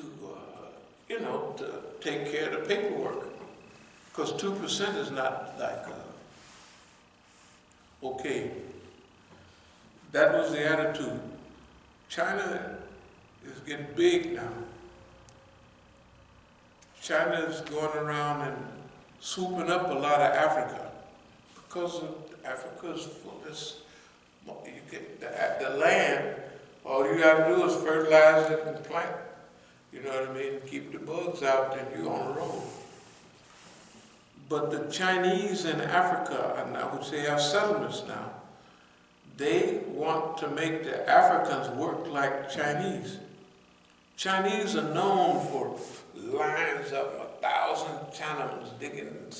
to to take care of the paperwork. Because 2% is not like, okay, that was the attitude. China is getting big now. China is going around and swooping up a lot of Africa because Africa's full. You get the land. All you got to do is fertilize it and plant. You know what I mean? Keep the bugs out, then you're on the road. But the Chinese in Africa, and I would say have settlements now, they want to make the Africans work like Chinese. Chinese are known for lines of 1,000 Chinamen digging,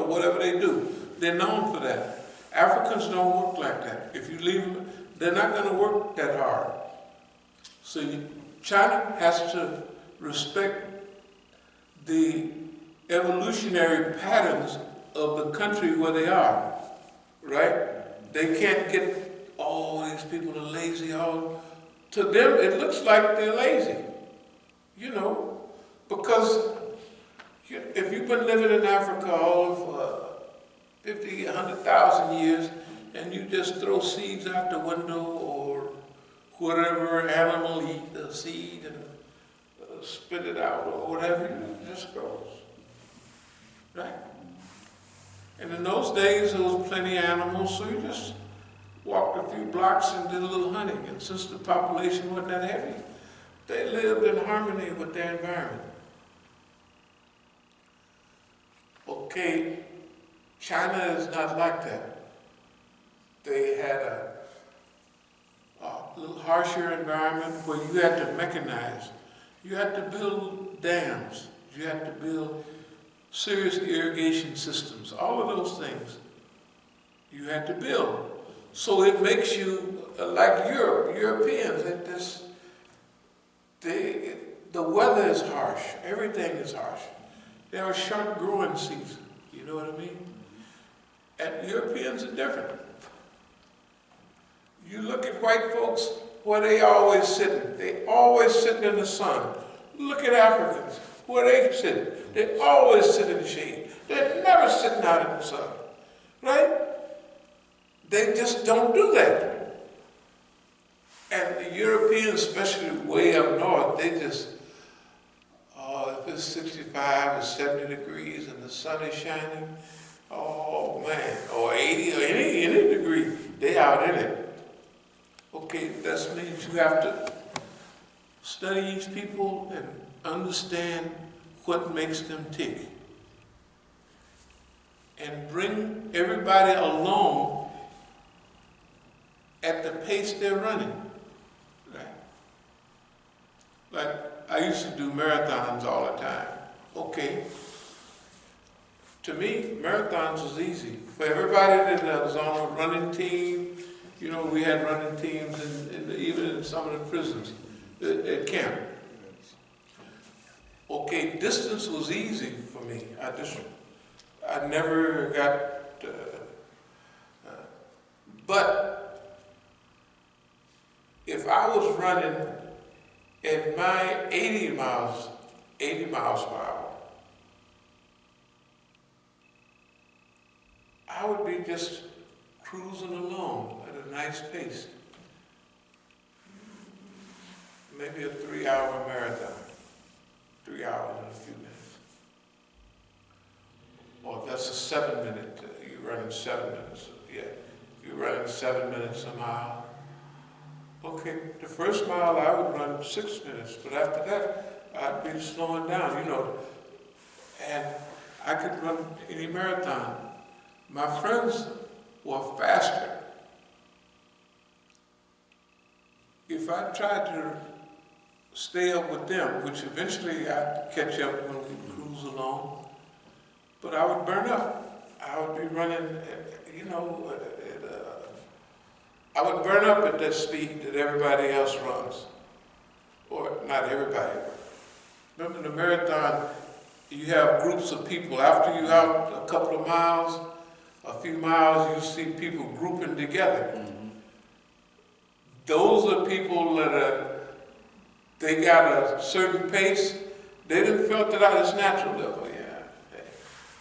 whatever they do. They're known for that. Africans don't work like that. If you leave them, they're not going to work that hard. So China has to respect the evolutionary patterns of the country where they are, right? They can't get, these people are lazy. To them, it looks like they're lazy, because if you've been living in Africa all for 50, 100,000 years, and you just throw seeds out the window or whatever animal eat the seed and spit it out or whatever, it just grows, right? And in those days, there was plenty of animals, so you just walked a few blocks and did a little hunting. And since the population wasn't that heavy, they lived in harmony with their environment. Okay, China is not like that. They had a little harsher environment where you had to mechanize. You had to build dams. You had to build serious irrigation systems. All of those things you had to build. So it makes you like Europeans. The weather is harsh. Everything is harsh. They have a short growing season. You know what I mean? And Europeans are different. You look at white folks, where they always sitting. They always sitting in the sun. Look at Africans, where they sitting. They always sit in the shade. They're never sitting out in the sun, right? They just don't do that. And the Europeans, especially way up north, they just, if it's 65 or 70 degrees and the sun is shining, oh man, or 80 or any degree, they out in it. Okay, that means you have to study each people and understand what makes them tick. And bring everybody along at the pace they're running. Right? Like I used to do marathons all the time. Okay. To me, marathons was easy. For everybody that was on a running team, we had running teams even in some of the prisons at camp. Okay, distance was easy for me. I never got, but if I was running at my 80 miles per hour, I would be just cruising along at a nice pace. Maybe a 3-hour marathon. 3 hours and a few minutes. Or that's a 7-minute, you're running 7 minutes. Yeah, you're running 7 minutes a mile. Okay, the first mile I would run 6 minutes, but after that, I'd be slowing down, and I could run any marathon. My friends were faster. If I tried to stay up with them, which eventually I'd catch up when we cruise along, but I would burn up. I would be running, I would burn up at that speed that everybody else runs. Or not everybody. Remember the marathon, you have groups of people. After you're out a couple of miles, a few miles, you see people grouping together. Mm-hmm. Those are people that are they got a certain pace, they didn't filter it out its natural level, yeah.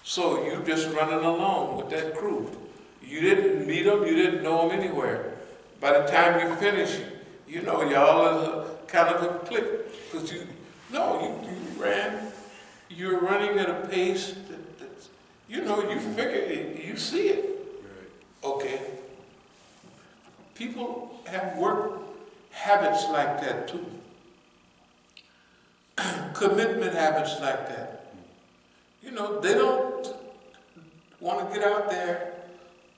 So you just running along with that crew. You didn't meet them, you didn't know them anywhere. By the time you finish, you know y'all are kind of a clique. Because you ran, you're running at a pace that's, you know, you figure it, you see it. Okay. People have work habits like that too. Commitment habits like that. You know, they don't want to get out there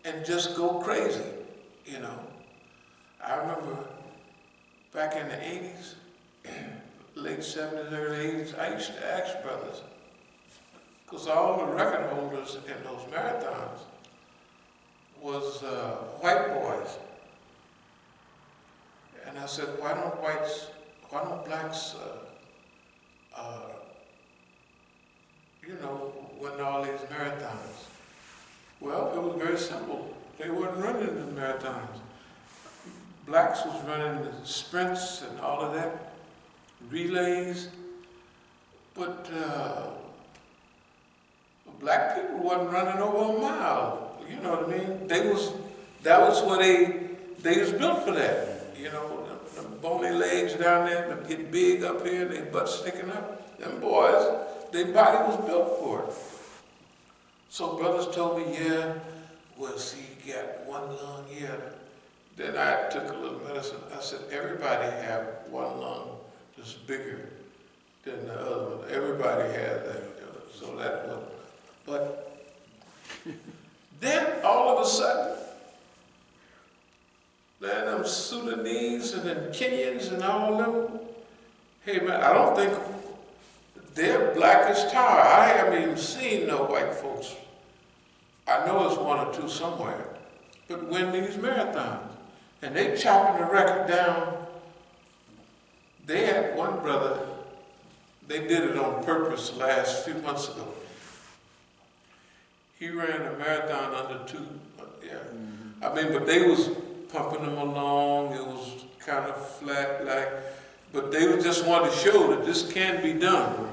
and just go crazy, you know. I remember back in the 80s, late 70s, early 80s, I used to ask brothers, because all the record holders in those marathons was white boys. And I said, why don't blacks, you know, win all these marathons? Well, it was very simple. They weren't running the marathons. Blacks was running the sprints and all of that, relays, but black people wasn't running over a mile. You know what I mean? That was what they was built for that. You know, the bony legs down there, them get big up here, they butt sticking up. Them boys, their body was built for it. So brothers told me, yeah, well, see, you got one lung here. Then I took a little medicine. I said, everybody have one lung that's bigger than the other one. Everybody has that. So that one. But then all of a sudden, then them Sudanese and them Kenyans and all them, hey man, I don't think they're black as tar. I haven't even seen no white folks. I know it's one or two somewhere, but win these marathons. And they chopping the record down. They had one brother, they did it on purpose the last few months ago. He ran a marathon under 2, yeah. I mean, but they was pumping them along. It was kind of flat, but they just wanted to show that this can be done.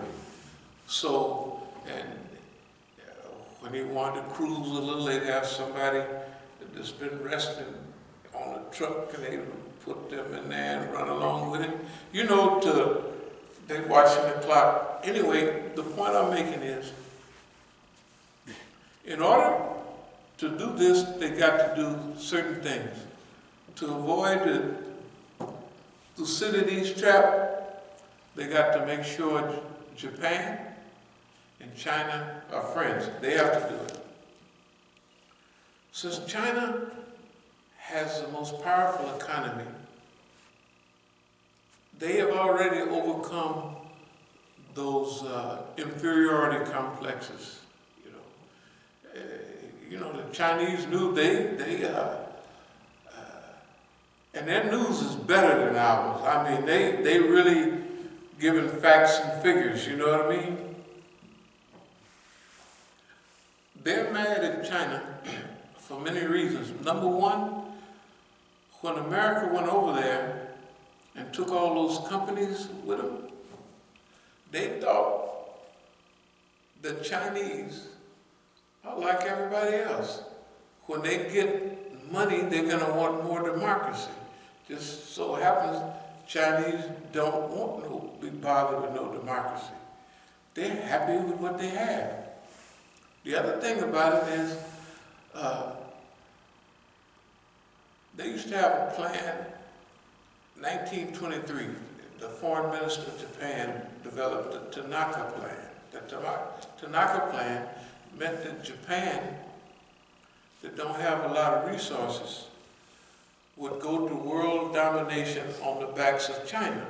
So, and when he wanted to cruise a little, they'd have somebody that's been resting on the truck, and they would put them in there and run along with him. You know, they watching the clock. Anyway, the point I'm making is, in order to do this, they got to do certain things. To avoid the Thucydides trap, they got to make sure Japan and China are friends. They have to do it. Since China has the most powerful economy, they have already overcome those inferiority complexes. You know, the Chinese knew and their news is better than ours. I mean, they really giving facts and figures, you know what I mean? They're mad at China for many reasons. Number one, when America went over there and took all those companies with them, they thought the Chinese are like everybody else. When they get money, they're going to want more democracy. Just so happens Chinese don't want to be bothered with no democracy. They're happy with what they have. The other thing about it is, they used to have a plan, 1923, the foreign minister of Japan developed the Tanaka plan. The Tanaka plan meant that Japan, that don't have a lot of resources, would go to world domination on the backs of China.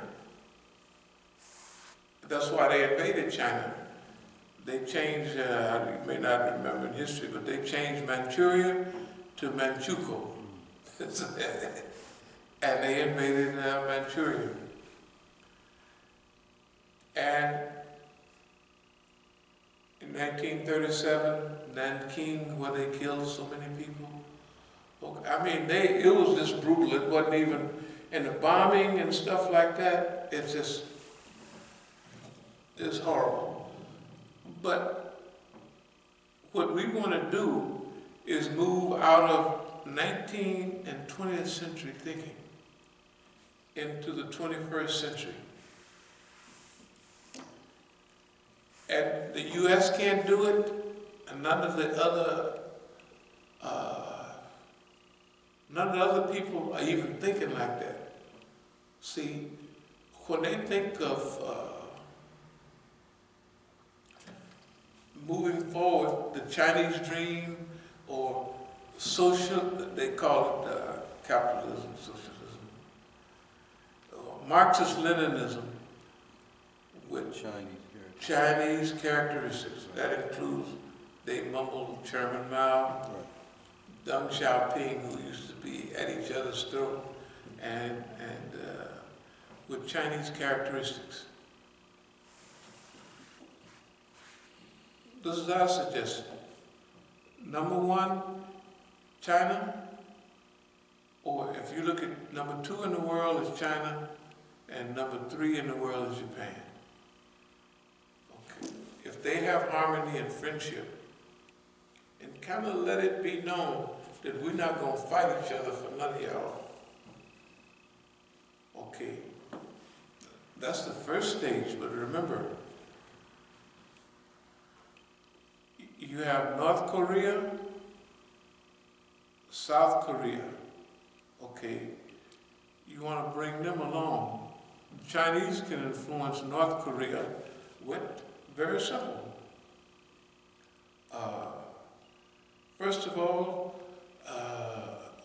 That's why they invaded China. They changed, you may not remember in history, but they changed Manchuria to Manchukuo. And they invaded Manchuria. And in 1937, Nanking, where they killed so many people. I mean, it was just brutal. It wasn't even, and the bombing and stuff like that, it's horrible. But what we want to do is move out of 19th and 20th century thinking into the 21st century. And the U.S. can't do it, and none of the other people are even thinking like that. See, when they think of moving forward, the Chinese dream, or social, they call it capitalism, socialism, or Marxist-Leninism, with Chinese characteristics. That includes, they mumble Chairman Mao, Deng Xiaoping, who used to be at each other's throat, and with Chinese characteristics. This is our suggestion. Number one, China, or if you look at number 2 in the world is China, and number 3 in the world is Japan. Okay. If they have harmony and friendship, and kind of let it be known that we're not going to fight each other for none of y'all. Okay. That's the first stage, but remember, you have North Korea, South Korea. Okay. You want to bring them along. The Chinese can influence North Korea with very simple. First of all,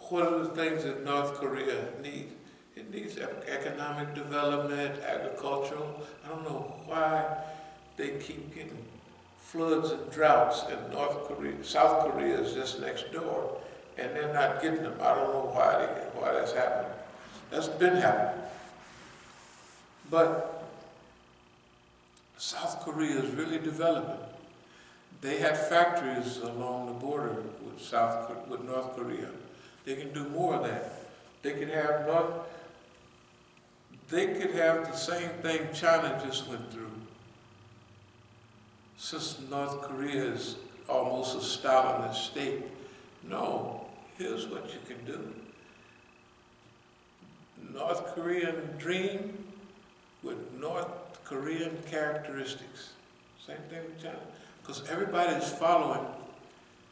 what are the things that North Korea needs? It needs economic development, agricultural. I don't know why they keep getting floods and droughts in North Korea. South Korea is just next door, and they're not getting them. I don't know why that's happening. That's been happening. But South Korea is really developing. They had factories along the border with North Korea. They can do more of that. They could have the same thing China just went through. Since North Korea is almost a Stalinist state, no, here's what you can do. North Korean dream with North Korean characteristics. Same thing with China. Because everybody's following,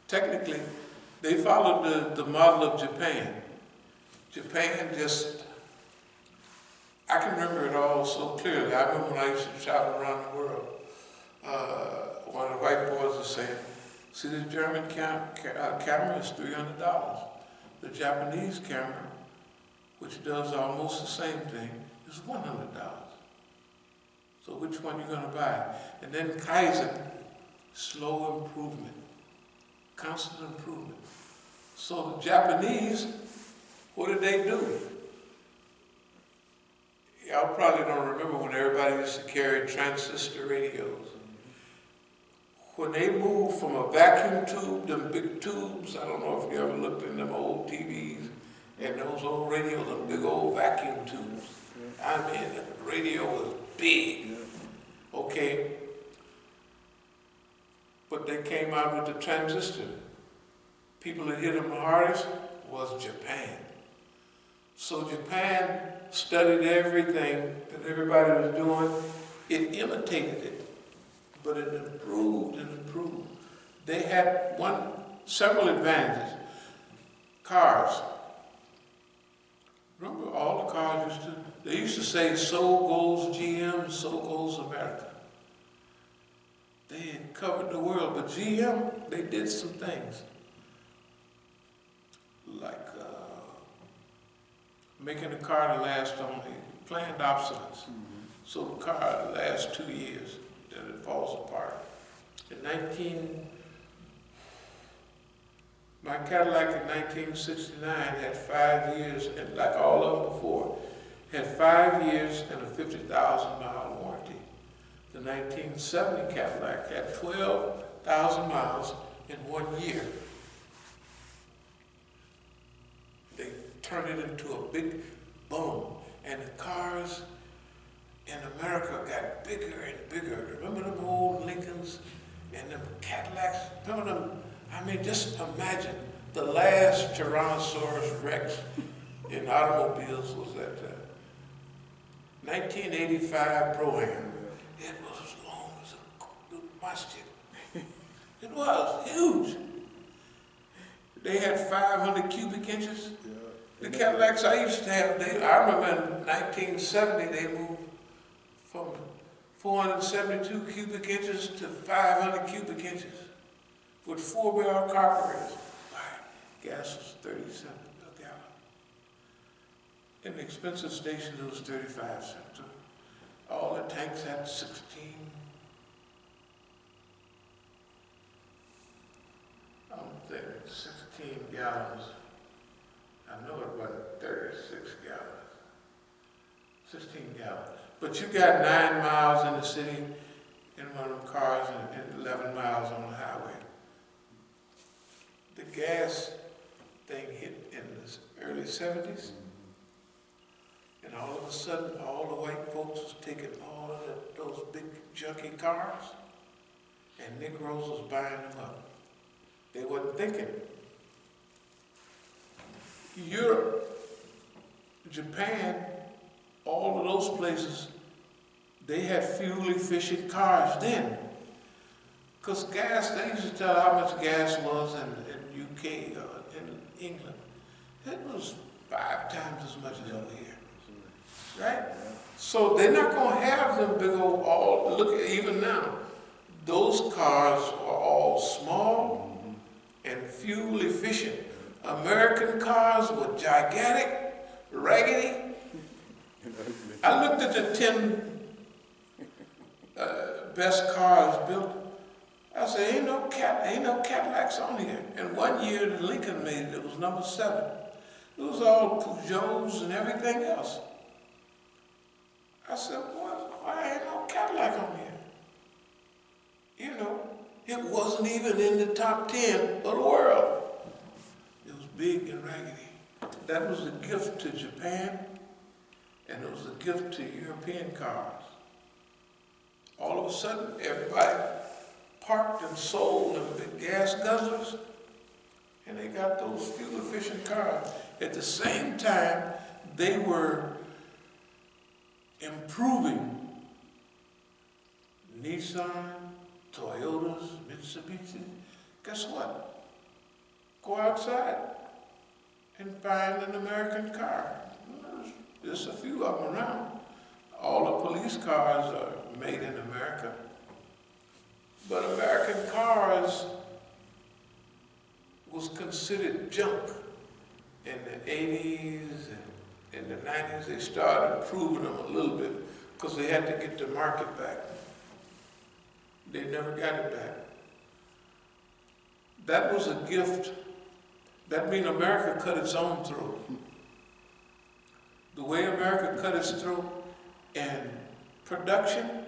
technically, they followed the model of Japan. Japan just, I can remember it all so clearly. I remember when I used to travel around the world. One of the white boys was saying, see, the German camera is $300. The Japanese camera, which does almost the same thing, is $100. So which one are you going to buy? And then Kaizen, slow improvement, constant improvement. So the Japanese, what did they do? Y'all probably don't remember when everybody used to carry transistor radios. When they moved from a vacuum tube, them big tubes, I don't know if you ever looked in them old TVs and those old radios, them big old vacuum tubes. I mean, the radio was big. Okay. But they came out with the transistor. People that hit them the hardest was Japan. So Japan studied everything that everybody was doing. It imitated it, but it improved and improved. They had several advantages. Cars. Remember all the cars they used to say, so goes GM, so goes America. They had covered the world, but GM, they did some things. Like making a car to last only, planned obsolescence. So the car lasts 2 years, then it falls apart. My Cadillac in 1969 had 5 years, and like all of them before, had 5 years and a 50,000 mile warranty. The 1970 Cadillac had 12,000 miles in 1 year. They turned it into a big boom. And the cars in America got bigger and bigger. Remember them old Lincolns and them Cadillacs? Remember them? I mean, just imagine the last Tyrannosaurus Rex in automobiles was that 1985 Pro-Am. It was as long as a Masjid. It was huge. They had 500 cubic inches. The Cadillacs I used to have, I remember in 1970 they moved from 472 cubic inches to 500 cubic inches with 4-barrel carburetors. Gas was 37 a gallon. In the expensive stations it was 35 cents. All the tanks had 16. I'm thinking 16 gallons. I know it wasn't 36 gallons. 16 gallons. But you got 9 miles in the city in one of them cars and 11 miles on the highway. The gas thing hit in the early 70s. And all of a sudden, all the white folks was taking all of those big junky cars, and Negroes was buying them up. They wasn't thinking. Europe, Japan, all of those places, they had fuel-efficient cars then. Because gas, they used to tell how much gas was in UK or in England. It was 5 times as much as over here. Right? So they're not going to have them big old, look at even now, those cars are all small and fuel efficient. American cars were gigantic, raggedy. I looked at the 10 best cars built. I said, ain't no Cadillacs on here. And one year the Lincoln made it, it was number 7. It was all Peugeots and everything else. I said, why ain't no Cadillac on here? You know, it wasn't even in the top 10 of the world. It was big and raggedy. That was a gift to Japan, and it was a gift to European cars. All of a sudden, everybody parked and sold them big gas guzzlers, and they got those fuel-efficient cars. At the same time, they were improving Nissan, Toyotas, Mitsubishi. Guess what? Go outside and find an American car. There's a few of them around. All the police cars are made in America. But American cars was considered junk in the 80s and in the 90s. They started improving them a little bit because they had to get the market back. They never got it back. That was a gift. That means America cut its own throat. The way America cut its throat in production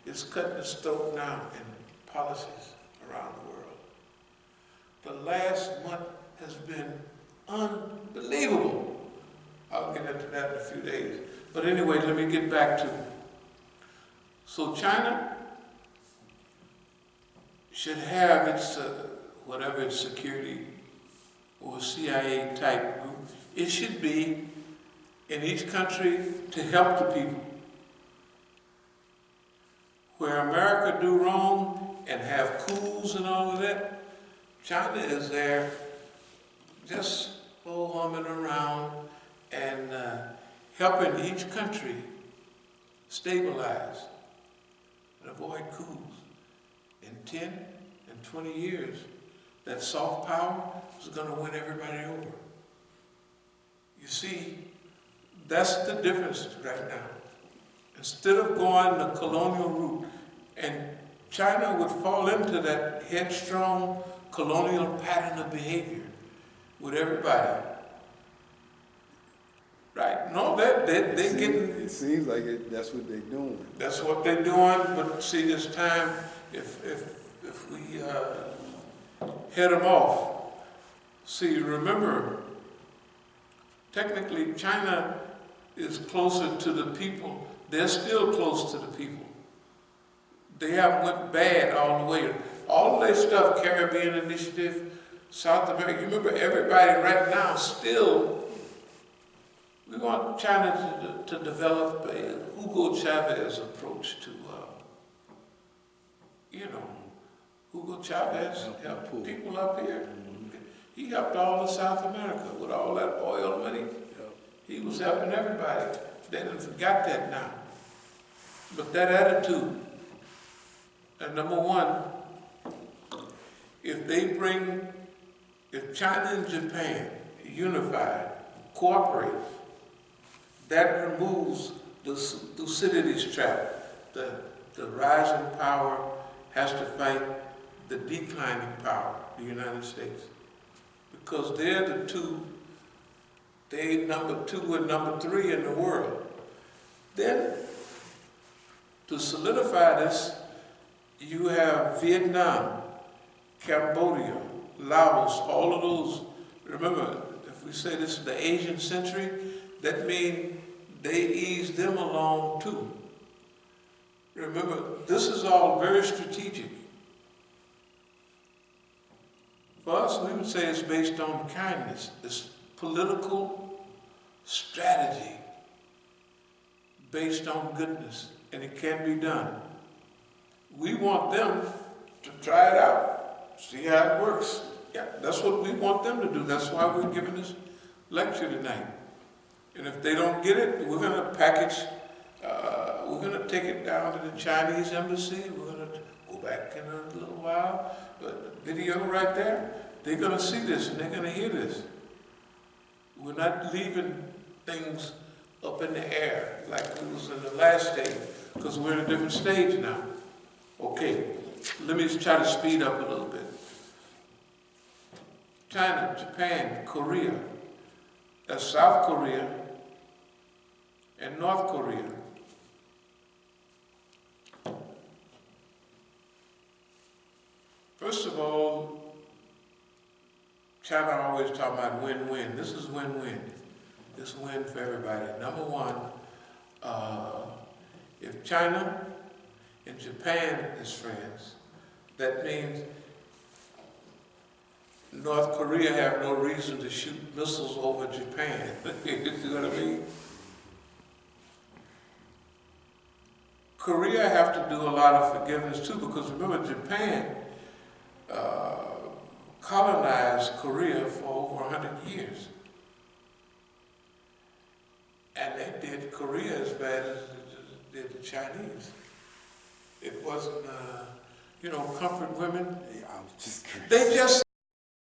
is cutting its throat now in policies around the world. The last month has been unbelievable. I'll get into that in a few days. But anyway, let me get back to it. So China should have its, whatever its security or CIA type group. It should be in each country to help the people. Where America do wrong and have coups and all of that, China is there just humming around and helping each country stabilize and avoid coups. In 10 and 20 years, that soft power is going to win everybody over. You see, that's the difference right now. Instead of going the colonial route, and China would fall into that headstrong colonial pattern of behavior with everybody. Right? No, they getting... It seems like that's what they're doing. That's what they're doing, but see, this time, if we head them off, see, remember, technically China is closer to the people. They're still close to the people. They haven't went bad all the way. All their stuff, Caribbean Initiative, South America, you remember everybody right now still, we want China to develop a Hugo Chavez approach to, Hugo Chavez helped people up here. He helped all of South America with all that oil money. He was helping everybody. They done forgot that now. But that attitude, and number one, if China and Japan unify, cooperate, that removes the Thucydides trap. The rising power has to fight the declining power, the United States. Because they're the two, they number 2 and number 3 in the world. Then, to solidify this, you have Vietnam, Cambodia, Laos, all of those. Remember, if we say this is the Asian century, that means they ease them along too. Remember, this is all very strategic. For us, we would say it's based on kindness. It's political strategy based on goodness, and it can be done. We want them to try it out, see how it works. Yeah, that's what we want them to do. That's why we're giving this lecture tonight. And if they don't get it, we're going to package, we're going to take it down to the Chinese embassy. We're going to go back in a little while. But the video right there, they're going to see this and they're going to hear this. We're not leaving things up in the air like we was in the last stage, because we're in a different stage now. Okay, let me just try to speed up a little bit. China, Japan, Korea, that's South Korea and North Korea. First of all, China always talking about win-win. This is win-win. This win for everybody. Number one, if China and Japan is friends, that means North Korea have no reason to shoot missiles over Japan. You see what I mean? Korea have to do a lot of forgiveness too, because remember, Japan colonized Korea for over 100 years. And they did Korea as bad as they did the Chinese. It wasn't, comfort women. Yeah, I was just curious. They just